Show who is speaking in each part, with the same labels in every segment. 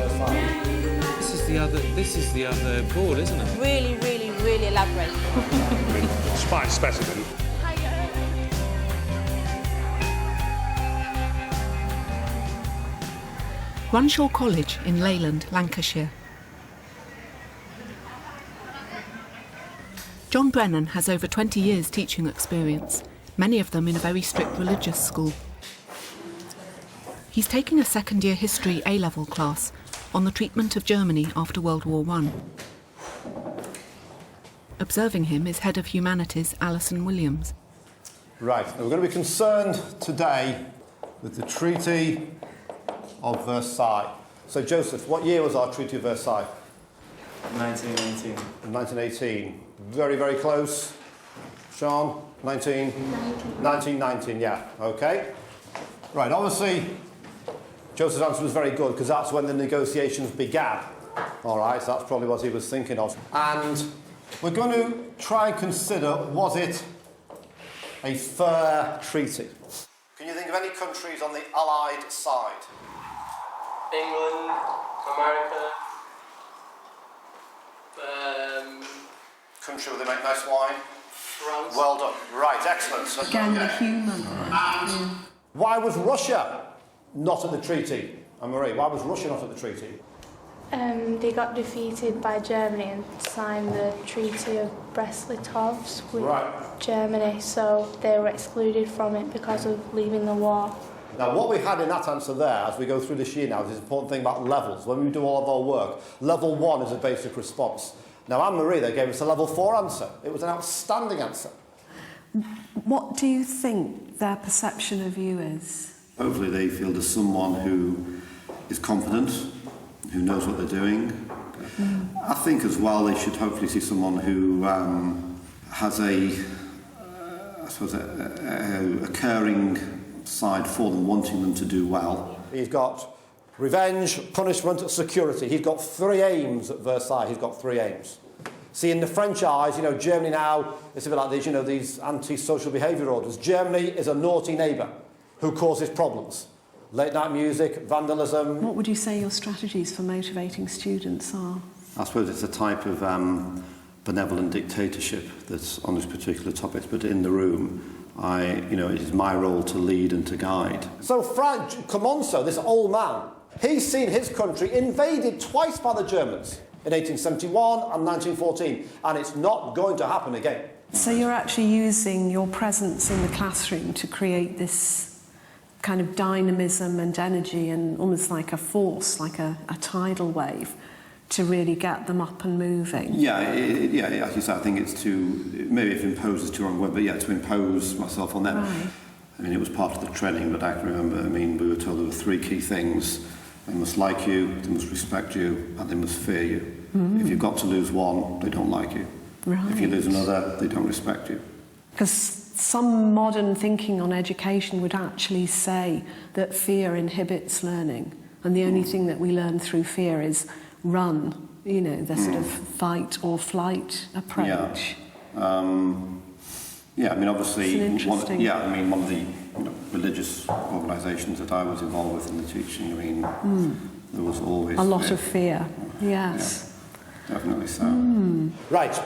Speaker 1: Versailles.
Speaker 2: This is the other board, isn't it?
Speaker 3: Really, really, really elaborate.
Speaker 4: Fine specimen.
Speaker 5: Runshaw College in Leyland, Lancashire. John Brennan has over 20 years teaching experience, many of them in a very strict religious school. He's taking a second-year history A-level class on the treatment of Germany after World War I. Observing him is Head of Humanities Alison Williams.
Speaker 1: Right, now we're going to be concerned today with the Treaty of Versailles. So, Joseph, what year was our Treaty of Versailles?
Speaker 6: 1918.
Speaker 1: 1918. Very, very close. Sean? 1919, yeah. OK. Right, obviously, Joseph's answer was very good, because that's when the negotiations began. All right, so that's probably what he was thinking of. And we're going to try and consider, was it a fair treaty? Can you think of any countries on the Allied side?
Speaker 6: England, America,
Speaker 1: Country where they make nice wine?
Speaker 6: France.
Speaker 1: Well done. Right, excellent. So,
Speaker 7: Again, the human.
Speaker 1: And why was Russia not at the treaty? Anne-Marie, why was Russia not at the treaty?
Speaker 8: They got defeated by Germany and signed the Treaty of Brest-Litovsk with Germany, so they were excluded from it because of leaving the war.
Speaker 1: Now, what we had in that answer there, as we go through this year now, is the important thing about levels. When we do all of our work, level 1 is a basic response. Now, Anne-Marie, they gave us a level 4 answer. It was an outstanding answer.
Speaker 7: What do you think their perception of you is?
Speaker 9: Hopefully they feel there's someone who is competent, who knows what they're doing. I think as well they should hopefully see someone who has a caring side for them, wanting them to do well. He's got revenge, punishment, security. He's got 3 aims at Versailles. He's got 3 aims. See, in the French eyes, you know, Germany now, it's a bit like these, you know, these anti-social behaviour orders. Germany is a naughty neighbour who causes problems. Late night music, vandalism.
Speaker 7: What would you say your strategies for motivating students are?
Speaker 9: I suppose it's a type of benevolent dictatorship that's on this particular topic, but in the room, it is my role to lead and to guide. So
Speaker 1: Frank Clemenceau, this old man, he's seen his country invaded twice by the Germans in 1871 and 1914, and it's not going to happen again.
Speaker 7: So you're actually using your presence in the classroom to create this kind of dynamism and energy and almost like a force, like a tidal wave, to really get them up and moving.
Speaker 9: Yeah, like you said, I think it's maybe if impose is too wrong word, but yeah, to impose myself on them.
Speaker 7: Right.
Speaker 9: I mean, it was part of the training, but I can remember, we were told there were 3 key things. They must like you, they must respect you, and they must fear you. If you've got to lose one, they don't like you.
Speaker 7: Right.
Speaker 9: If you lose another, they don't respect you.
Speaker 7: Because some modern thinking on education would actually say that fear inhibits learning, and the only thing that we learn through fear is run, the sort of fight or flight approach.
Speaker 9: Obviously, one of the religious organisations that I was involved with in the teaching, there was always
Speaker 7: a lot of fear. Yes.
Speaker 9: Yeah, definitely so.
Speaker 1: Right.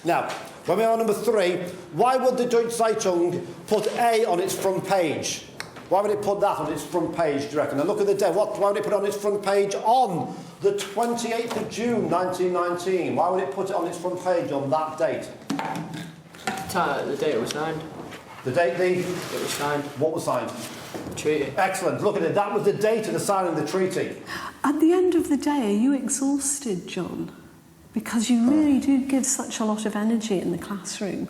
Speaker 1: Now, when we're on number 3, why would the Deutsche Zeitung put A on its front page? Why would it put that on its front page, do you reckon? Now look at the date. Why would it put it on its front page on the 28th of June, 1919? Why would it put it on its front page on that date?
Speaker 6: The date it was signed.
Speaker 1: The date
Speaker 6: It was signed.
Speaker 1: What was signed?
Speaker 6: The treaty.
Speaker 1: Excellent. Look at it. That was the date of the signing of the treaty.
Speaker 7: At the end of the day, are you exhausted, John? Because you really do give such a lot of energy in the classroom.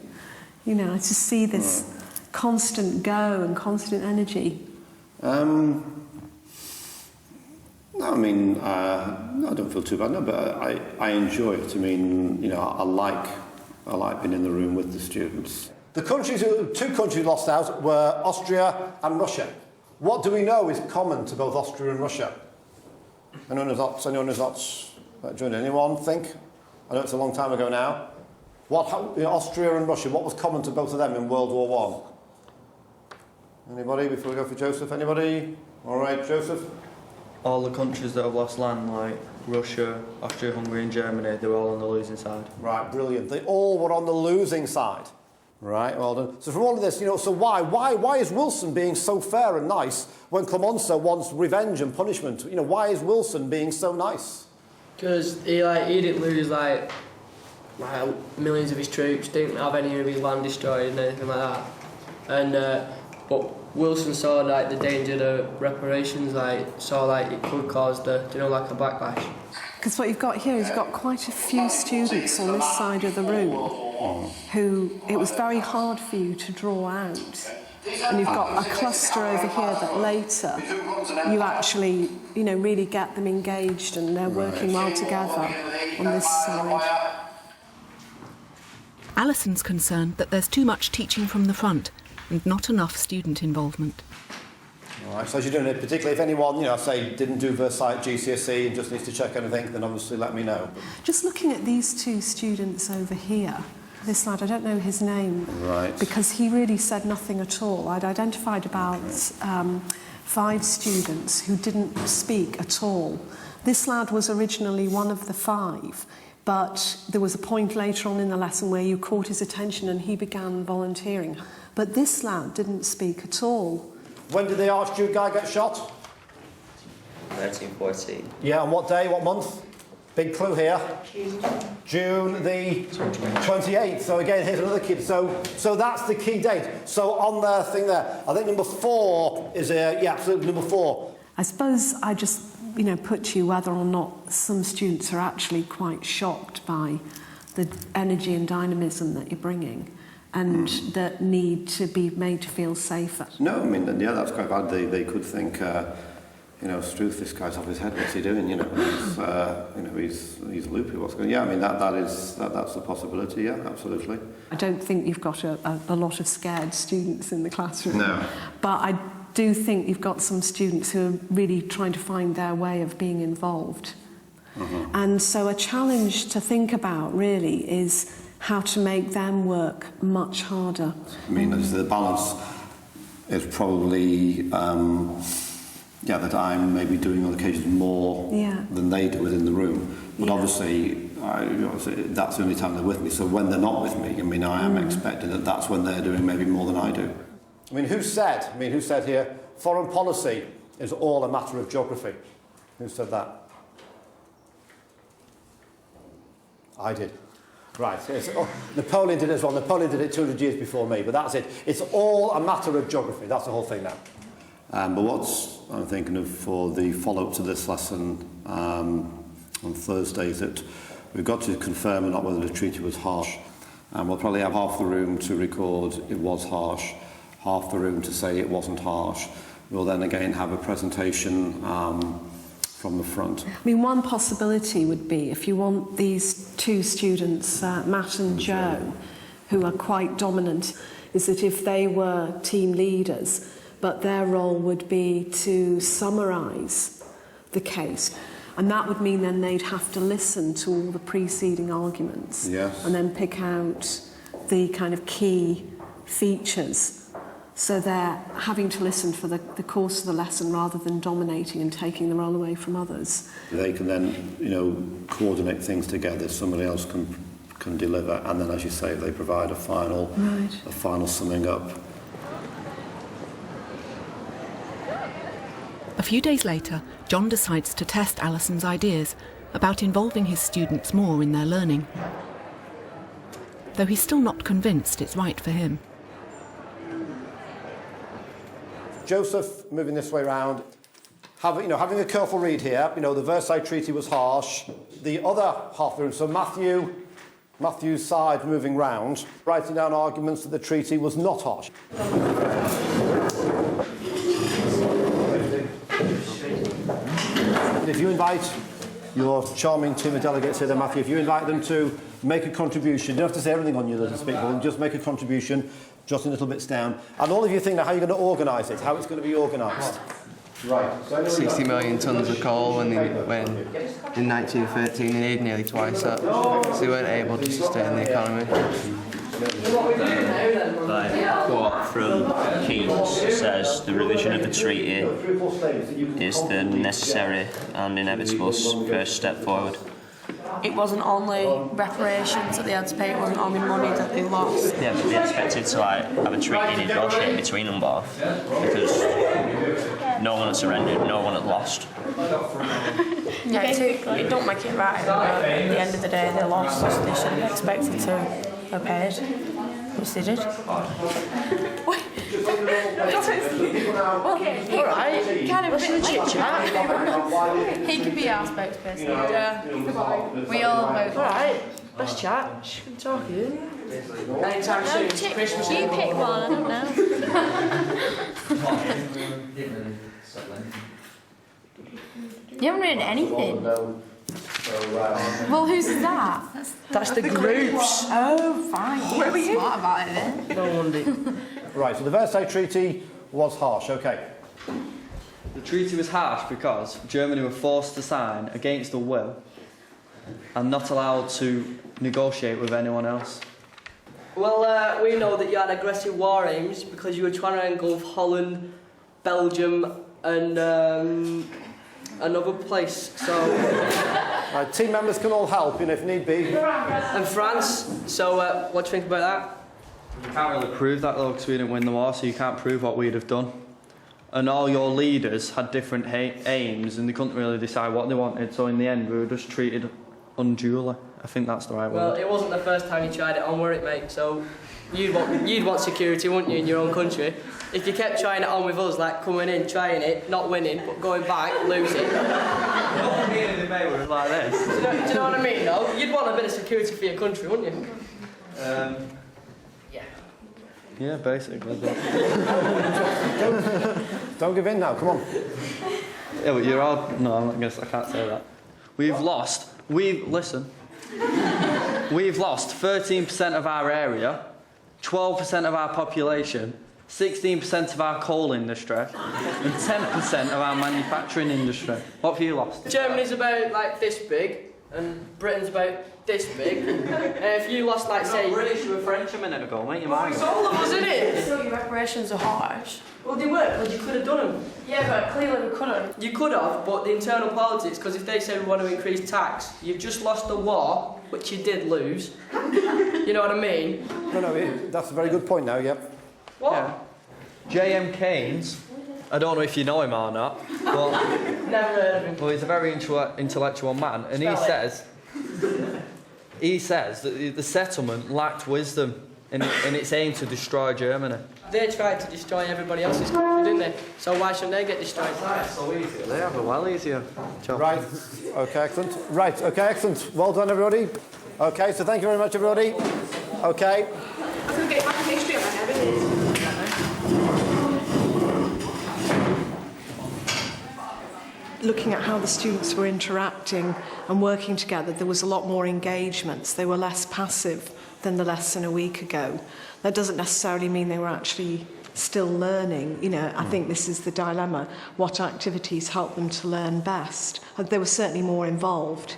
Speaker 7: To see this constant go and constant energy.
Speaker 9: No, I don't feel too bad, no, but I enjoy it. I like being in the room with the students.
Speaker 1: The 2 countries lost out were Austria and Russia. What do we know is common to both Austria and Russia? Anyone who's not joined? Anyone think? I know it's a long time ago now. Austria and Russia, what was common to both of them in World War I? Anybody, before we go for Joseph? Anybody? All right, Joseph?
Speaker 10: all the countries that have lost land, like Russia, Austria-Hungary and Germany, they were all on the losing side.
Speaker 1: Right, brilliant. They all were on the losing side. Right, well done. So from all of this, so why is Wilson being so fair and nice when Clemenceau wants revenge and punishment? Why is Wilson being so nice?
Speaker 6: Because he didn't lose like millions of his troops, didn't have any of his land destroyed and anything like that. And but Wilson saw the danger of reparations, saw it could cause a backlash.
Speaker 7: Because what you've got here is you've got quite a few students on this side of the room who it was very hard for you to draw out. And you've got a cluster over here that later you actually, really get them engaged and they're working well together on this side.
Speaker 5: Alison's concerned that there's too much teaching from the front and not enough student involvement.
Speaker 1: All right, so as you're doing it, particularly if anyone, say, didn't do Versailles at GCSE and just needs to check anything, then obviously let me know.
Speaker 7: Just looking at these two students over here, this lad, I don't know his name,
Speaker 1: right,
Speaker 7: because he really said nothing at all. I'd identified about 5 students who didn't speak at all. This lad was originally one of the 5, but there was a point later on in the lesson where you caught his attention and he began volunteering. But this lad didn't speak at all.
Speaker 1: When did the Archduke guy get shot?
Speaker 10: 1914.
Speaker 1: Yeah, on what day, what month? Big clue here. June the 28th. So again, here's another kid. So that's the key date. So on the thing there, I think number 4 is absolutely number 4.
Speaker 7: I suppose I just, put to you whether or not some students are actually quite shocked by the energy and dynamism that you're bringing and that need to be made to feel safer.
Speaker 9: No, I mean, that's quite bad. They could think, Struth, this guy's off his head. What's he doing? He's loopy. What's going? Yeah, I mean that's a possibility. Yeah, absolutely.
Speaker 7: I don't think you've got a lot of scared students in the classroom.
Speaker 9: No.
Speaker 7: But I do think you've got some students who are really trying to find their way of being involved. Mm-hmm. And so a challenge to think about really is how to make them work much harder.
Speaker 9: I mean, the balance is probably. That I'm maybe doing on occasions more than they do within the room. But obviously, that's the only time they're with me. So when they're not with me, I mean, I am expecting that that's when they're doing maybe more than I do.
Speaker 1: I mean, who said here, foreign policy is all a matter of geography? Who said that? I did. Right. Napoleon did it as well. Napoleon did it 200 years before me, but that's it. It's all a matter of geography. That's the whole thing now.
Speaker 9: But what I'm thinking of for the follow-up to this lesson on Thursday is that we've got to confirm or not whether the treaty was harsh. And we'll probably have half the room to record it was harsh, half the room to say it wasn't harsh. We'll then again have a presentation from the front.
Speaker 7: I mean, one possibility would be if you want these 2 students, Matt and Joe, who are quite dominant, is that if they were team leaders, but their role would be to summarise the case. And that would mean then they'd have to listen to all the preceding arguments and then pick out the kind of key features. So they're having to listen for the course of the lesson rather than dominating and taking the role away from others.
Speaker 9: They can then, coordinate things together, somebody else can deliver, and then, as you say, they provide a final summing up.
Speaker 5: A few days later, John decides to test Alison's ideas about involving his students more in their learning, though he's still not convinced it's right for him.
Speaker 1: Joseph, moving this way round, having a careful read here. The Versailles Treaty was harsh. The other half of the room, so Matthew's side moving round, writing down arguments that the treaty was not harsh. If you invite your charming team of delegates here, then Matthew, if you invite them to make a contribution, you don't have to say everything on your little speak, but just make a contribution, jotting little bits down. And all of you think now how you're going to organise it, how it's going to be organised. Right.
Speaker 10: 60 million tonnes of coal when in 1913 they needed nearly twice that, so they weren't able to sustain the economy.
Speaker 11: Right, quote from Keynes says the revision of the treaty is the necessary and inevitable first step forward.
Speaker 12: It wasn't only reparations that they had to pay, it wasn't only money that they lost.
Speaker 11: Yeah, but they expected to have a treaty negotiated between them both because no one had surrendered, no one had lost.
Speaker 12: Yeah, it don't make it right. At the end of the day, they lost, so they should have expected to have paid, which they did.
Speaker 3: Okay, alright. Kind of a bit chit-chat. He can be our spokesperson. Yeah. We all vote.
Speaker 6: Alright, let's chat. She can talk here. Anytime soon. Christmas.
Speaker 3: You pick one, I don't know. You haven't written anything. Well, whose is that?
Speaker 6: That's the groups.
Speaker 3: Oh, fine. Where were you? Smart about it then.
Speaker 6: No wonder.
Speaker 1: Right, so the Versailles Treaty was harsh, okay.
Speaker 10: The treaty was harsh because Germany were forced to sign against their will and not allowed to negotiate with anyone else.
Speaker 6: Well, we know that you had aggressive war aims because you were trying to engulf Holland, Belgium and another place, so...
Speaker 1: Right, team members can all help, if need be.
Speaker 6: And France, so what do you think about that?
Speaker 10: You can't really prove that though because we didn't win the war, so you can't prove what we'd have done. And all your leaders had different aims and they couldn't really decide what they wanted, so in the end we were just treated unduly. I think that's the right
Speaker 6: Well,
Speaker 10: word.
Speaker 6: it wasn't the first time you tried it on, were it, mate? So you'd want security, wouldn't you, in your own country? If you kept trying it on with us, like coming in, trying it, not winning, but going back, losing.
Speaker 10: Not me and the mate were like this.
Speaker 6: Do you know what I mean, though? You'd want a bit of security for your country, wouldn't you?
Speaker 10: Yeah, basically.
Speaker 1: Don't give in now, come on.
Speaker 10: Yeah, but you're all... No, I guess I can't say that. Listen. We've lost 13% of our area, 12% of our population, 16% of our coal industry, and 10% of our manufacturing industry. What have you lost?
Speaker 6: Germany's about, like, this big, and Britain's about this big. If you lost, like, say...
Speaker 10: British, you were French a minute ago, mate, you mind?
Speaker 6: It's all of us, isn't it?
Speaker 12: So your reparations are harsh.
Speaker 6: Well, they were, because you could have done them.
Speaker 12: Yeah, but clearly we couldn't.
Speaker 6: You could have, but the internal politics, because if they say we want to increase tax, you've just lost the war, which you did lose. You know what I mean?
Speaker 1: No, that's a very good point now, yep.
Speaker 6: What?
Speaker 10: Yeah. J.M. Keynes, I don't know if you know him or not, but...
Speaker 6: Never heard of him.
Speaker 10: Well, he's a very intellectual man, and he says that the settlement lacked wisdom in its aim to destroy Germany.
Speaker 6: They tried to destroy everybody else's country, didn't they? So why shouldn't they get destroyed?
Speaker 10: So easy. They have a well easier job.
Speaker 1: Right, okay, excellent. Right, okay, excellent. Well done, everybody. Okay, so thank you very much, everybody. Okay.
Speaker 7: I'm going to get back in history on my head. Looking at how the students were interacting and working together, there was a lot more engagements. They were less passive than the lesson a week ago. That doesn't necessarily mean they were actually still learning. You know, I think this is the dilemma. What activities help them to learn best? They were certainly more involved.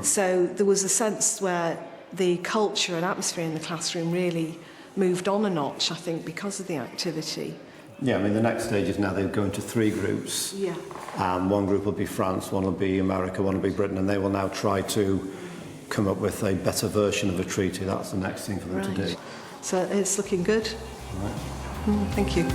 Speaker 7: So there was a sense where the culture and atmosphere in the classroom really moved on a notch, I think, because of the activity.
Speaker 1: Yeah, I mean, the next stage is now they go into 3 groups.
Speaker 7: Yeah.
Speaker 1: One group will be France, one will be America, one will be Britain, and they will now try to come up with a better version of a treaty. That's the next thing for them to do.
Speaker 7: So it's looking good.
Speaker 1: Right.
Speaker 7: Thank you.